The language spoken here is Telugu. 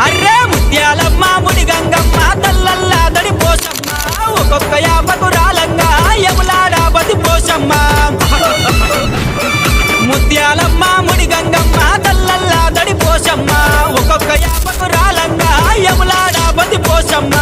అర్రే ముత్యాలమ్మ ముడి గంగమ్మ తల్లల్లా దడి పోసమ్మ ఒక్కొక్క యాపకు రాలంగా యములాడా బతి పోసమ్మ ముత్యాలమ్మ ముడి గంగమ్మ తల్లల్లా దడి పోసమ్మ ఒక్కొక్క యాపకు రాలంగా యములాడా బతి పోసమ్మ